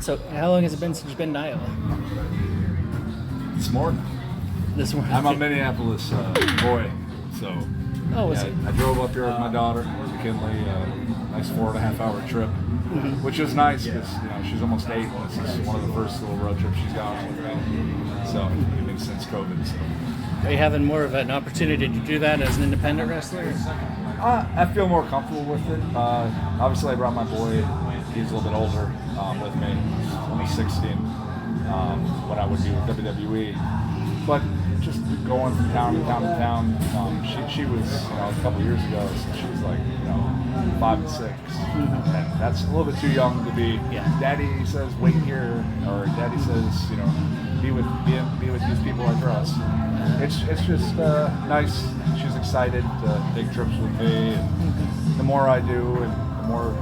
So how long has it been since you've been to Iowa? This morning. This morning. I'm a Minneapolis boy, so Oh, was it? I drove up here with my daughter, McKinley, nice 4.5 hour trip, which is nice because she's almost 8, and this is one of the first little road trips she's gone with me. So even since COVID. So. Are you having more of an opportunity to do that as an independent wrestler? I feel more comfortable with it. Obviously, I brought my boy. He's a little bit older with me. He's only 16 when I would be with WWE. But just going from town to town to town, she was, a couple years ago, she was like, 5 and 6. And that's a little bit too young to be, Daddy says, wait here, or Daddy says, be with these people I trust. It's just nice. She's excited to take trips with me, and the more I do, and the more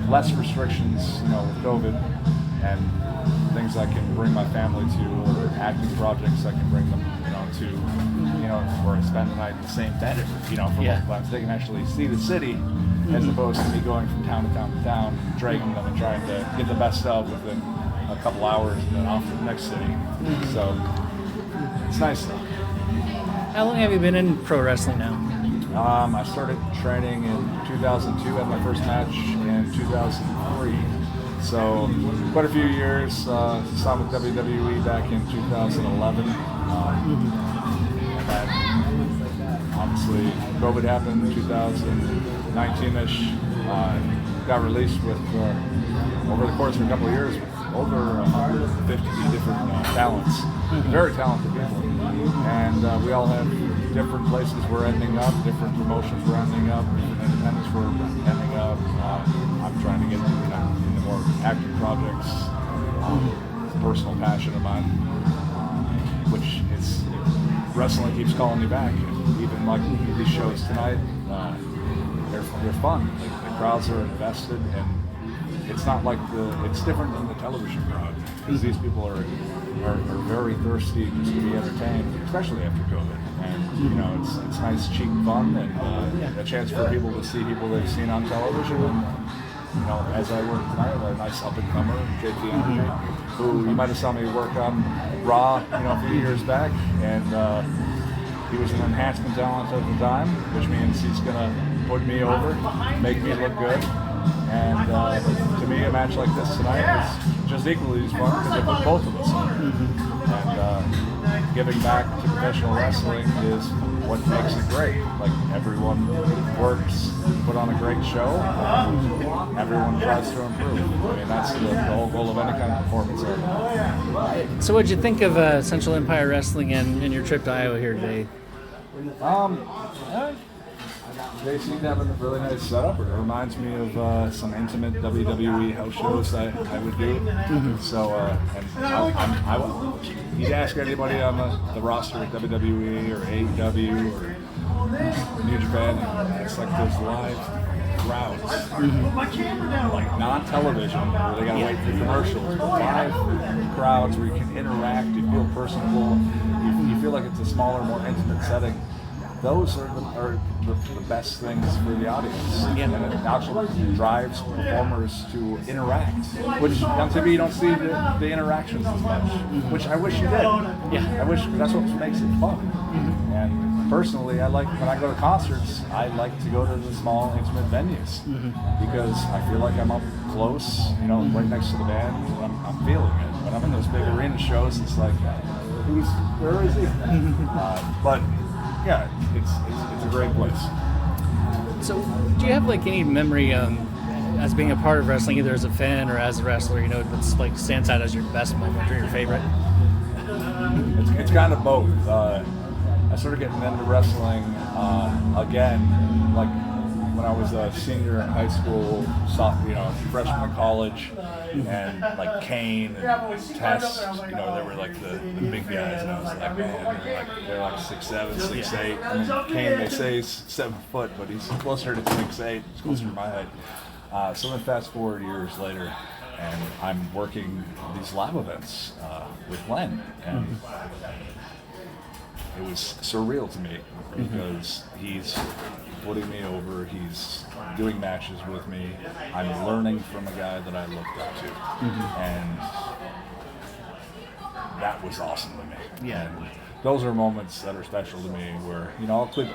less restrictions, with COVID, and things I can bring my family to, or acting projects I can bring them, to, where I spend the night in the same bed, for multiple times. They can actually see the city, as opposed to me going from town to town to town, dragging them and trying to get the best of within a couple hours and then off to the next city. So it's nice though. How long have you been in pro wrestling now? I started training in 2002, had my first match in 2003. So quite a few years. Signed with WWE back in 2011. And then obviously COVID happened 2019-ish. Got released with, over the course of a couple of years, with over 150 different talents. Very talented people. And we all have different places we're ending up, different promotions we're ending up, different independents we're ending up. I'm trying to get into more acting projects. It's a personal passion of mine, which is wrestling keeps calling me back. Even like these shows tonight, they're fun. Like, the crowds are invested, and it's not like it's different than the television crowd, because these people are very thirsty just to be entertained, especially after COVID. And it's nice, cheap fun, and a chance for people to see people they've seen on television. And as I work tonight, a nice up and comer, JT Energy, who you might have saw me work on Raw, a few years back, and he was an enhancement talent at the time, which means he's gonna put me over, make me look good. And to me, a match like this tonight is just equally as fun because it put both of us on. And giving back to professional wrestling is what makes it great. Like, everyone works, put on a great show, and everyone tries to improve. I mean, that's the whole goal of any kind of performance art. So what'd you think of Central Empire Wrestling and your trip to Iowa here today? They seem to have a really nice setup. It reminds me of some intimate WWE house shows I would do. So, and you'd ask anybody on the roster at WWE or AEW or New Japan, and it's like those live crowds, like non-television, where they gotta wait for commercials, but live crowds where you can interact, you feel personable, you feel like it's a smaller, more intimate setting. Those are the best things for the audience, and it actually drives performers to interact, which on TV you don't see the interactions as much, which I wish you did. I wish that's what makes it fun. And personally, I like, when I go to concerts, I like to go to the small, intimate venues, because I feel like I'm up close, right next to the band, and I'm feeling it. When I'm in those big arena shows, it's like, where is he? But yeah, it's a great place. So, do you have any memory as being a part of wrestling, either as a fan or as a wrestler, that's stands out as your best moment or your favorite? It's kind of both. I started getting into wrestling again, when I was a senior in high school, freshman in college, and Kane and Test, they were the big guys, and I was like, man, they're 6'7", 6'8". I mean, Kane, they say he's 7 foot, but he's closer to 6'8", he's closer to my height. So then fast forward years later, and I'm working these live events with Len, and it was surreal to me, because he's putting me over. He's doing matches with me. I'm learning from a guy that I looked up to, and that was awesome to me. Yeah. And those are moments that are special to me. Where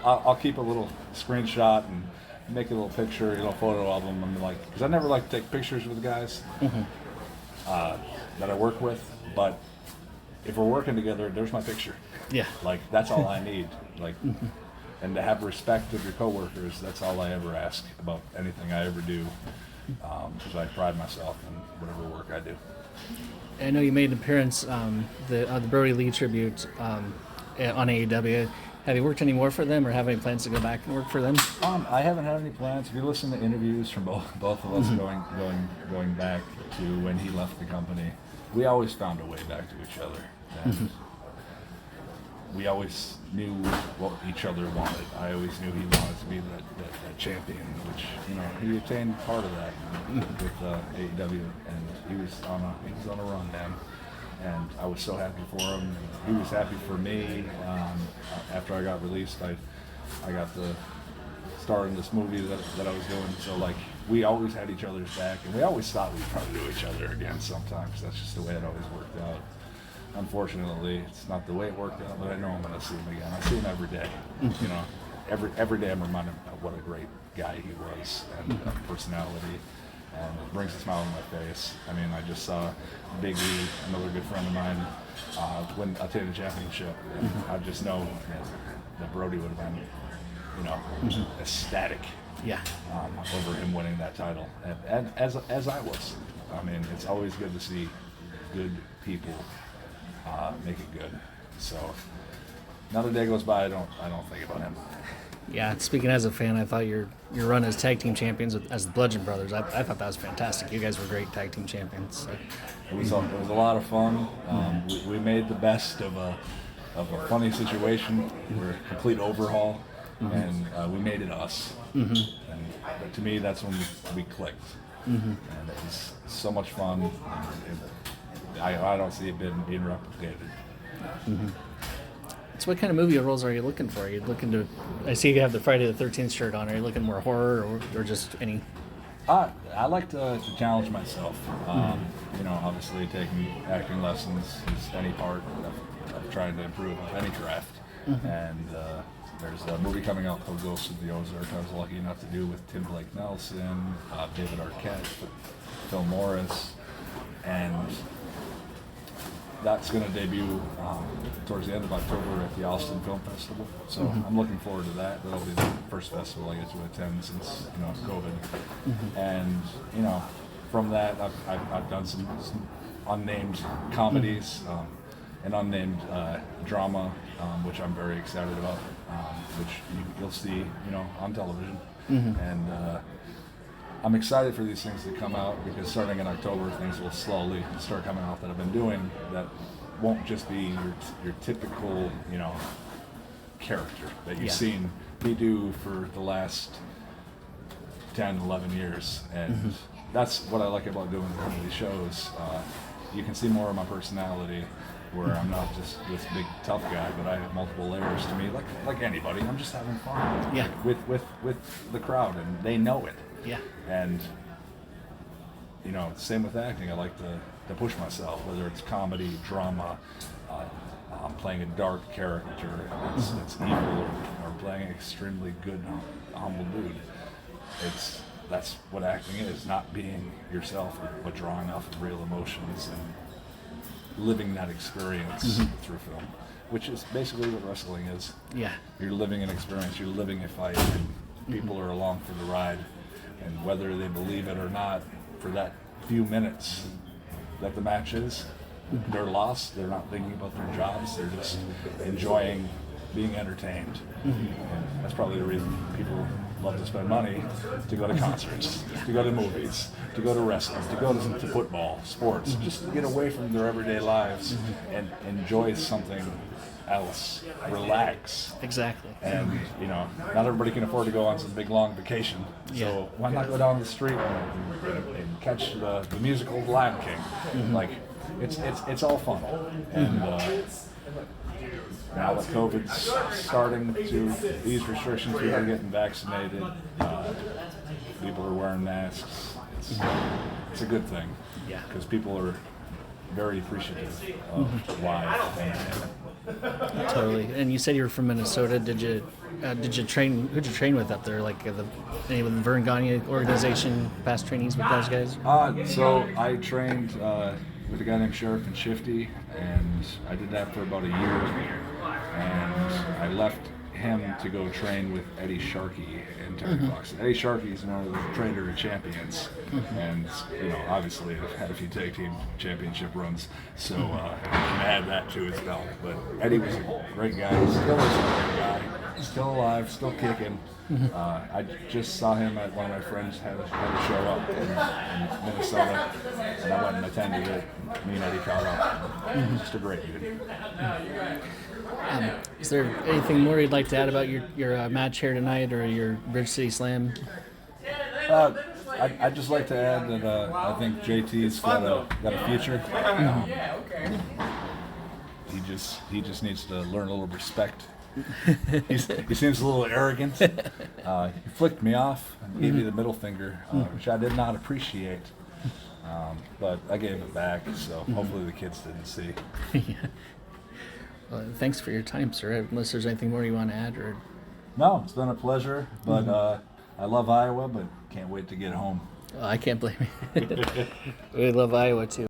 I'll keep a little screenshot and make a little picture, photo album. I'm like, because I never like to take pictures with guys that I work with, but if we're working together, there's my picture. Yeah. Like, that's all I need. Like, and to have respect of your coworkers, that's all I ever ask about anything I ever do, because I pride myself in whatever work I do. I know you made an appearance the Brody Lee tribute on AEW. Have you worked any more for them, or have any plans to go back and work for them? I haven't had any plans. If you listen to interviews from both of us going back to when he left the company, we always found a way back to each other, and we always knew what each other wanted. I always knew he wanted to be that champion, which he attained part of that with AEW, and he was on a run, man. And I was so happy for him. He was happy for me. After I got released, I got the star in this movie that I was doing. So, like, we always had each other's back, and we always thought we'd probably do each other again sometimes. That's just the way it always worked out. Unfortunately, it's not the way it worked out, but I know I'm going to see him again. I see him every day. Every day I'm reminded of what a great guy he was, and personality. And it brings a smile on my face. I mean, I just saw Big E, another good friend of mine, win a Tatum championship. And I just know that Brody would have been, ecstatic over him winning that title. And as I was. I mean, it's always good to see good people make it good. So another day goes by, I don't think about him. Yeah, speaking as a fan, I thought your run as tag team champions as the Bludgeon Brothers, I thought that was fantastic. You guys were great tag team champions. So. It was a lot of fun. We made the best of a funny situation. We're a complete overhaul, and we made it us. And to me, that's when we clicked. And it was so much fun. I don't see it being replicated. So what kind of movie roles are you looking for? Are you looking to? I see you have the Friday the 13th shirt on. Are you looking more horror or just any? I like to challenge myself. Obviously taking acting lessons is any part of trying to improve any craft. And there's a movie coming out called Ghosts of the Ozark. I was lucky enough to do with Tim Blake Nelson, David Arquette, Phil Morris, and that's going to debut towards the end of October at the Austin Film Festival. So I'm looking forward to that. That'll be the first festival I get to attend since COVID. And from that I've done some unnamed comedies, an unnamed drama, which I'm very excited about, which you'll see on television. And I'm excited for these things to come out, because starting in October, things will slowly start coming out that I've been doing that won't just be your typical, character that you've seen me do for the last 10, 11 years. And that's what I like about doing these shows. You can see more of my personality, where I'm not just this big tough guy, but I have multiple layers to me, like anybody. I'm just having fun with the crowd, and they know it. Yeah. And same with acting. I like to push myself, whether it's comedy, drama, I'm playing a dark character that's evil, or playing an extremely good, humble dude. That's what acting is, not being yourself, but drawing off of real emotions and living that experience through film, which is basically what wrestling is. Yeah. You're living an experience, you're living a fight, and people are along for the ride. And whether they believe it or not, for that few minutes that the match is, they're lost. They're not thinking about their jobs. They're just enjoying being entertained. And that's probably the reason people love to spend money to go to concerts, to go to movies, to go to wrestling, to go to football, sports, just to get away from their everyday lives and enjoy something else, relax. Exactly. And not everybody can afford to go on some big long vacation. So why not go down the street and catch the musical Lion King? Like it's all fun. And now that COVID's starting to ease restrictions, people are getting vaccinated. People are wearing masks. It's a good thing. Yeah. Because people are very appreciative of live. Totally. And you said you were from Minnesota. Did you train? Who'd you train with up there? Like any of the Vern Gagne organization, past trainings with those guys? So I trained with a guy named Sheriff and Shifty, and I did that for about a year. And I left him to go train with Eddie Sharkey in Terry Fox. Eddie Sharkey is one of the trainer champions, and obviously I've had a few tag team championship runs, so I can add that to his belt. But Eddie was a great guy, still is a great guy, still alive, still kicking. I just saw him at one of my friends had a show up in Minnesota, and I went and attended it. Me and Eddie caught up. Just a great dude. Is there anything more you'd like to add about your match here tonight or your Bridge City Slam? I'd just like to add that I think JT's got a future. He just needs to learn a little respect. He seems a little arrogant. He flicked me off and gave me the middle finger, which I did not appreciate. But I gave it back, so hopefully the kids didn't see. Yeah. Well, thanks for your time, sir. Unless there's anything more you want to add, or No, it's been a pleasure. But I love Iowa, but can't wait to get home. I can't blame you. We love Iowa too.